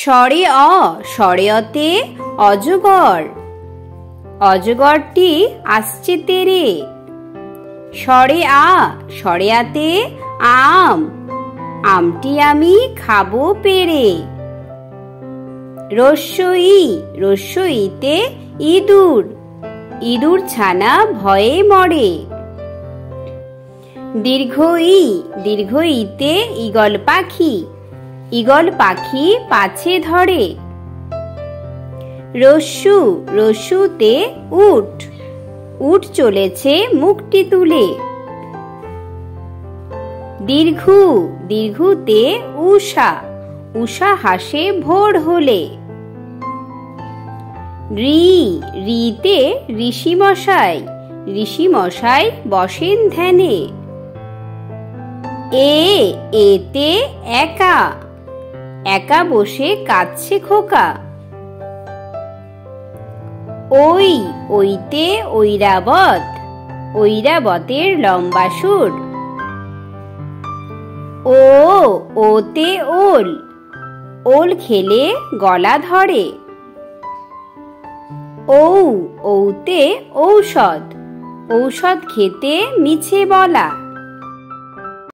স্বরে অ, স্বরে অতে অজগর, অজগরটি আসছে তেরে। স্বরে আ, স্বরে আতে আম, আমটি আমি খাবো পেরে। রস্য ই, রস্য ইতে ইঁদুর, ইঁদুর ছানা ভয়ে মরে। দীর্ঘ ই, দীর্ঘ ইতে ঈগল পাখি, ঈগল পাখি পাছে ধরে। রস্যু, রস্যুতে উট, উট চলেছে মুখটি তুলে। দীর্ঘু, দীর্ঘুতে উষা, উষা হাসে ভোর হলে। ঋ, ঋতে ঋষি মশাই, ঋষি মশাই বসেন ধ্যানে। এ, এতে একা, একা বসে কাঁদছে খোকা। ওই, ওইতে ঐরাবত, ঐরাবতের লম্বা সুর। ও, ওতে ওল, ওল খেলে গলা ধরে। ঔ, ঔতে ঔষধ, ঔষধ খেতে মিছে বলা।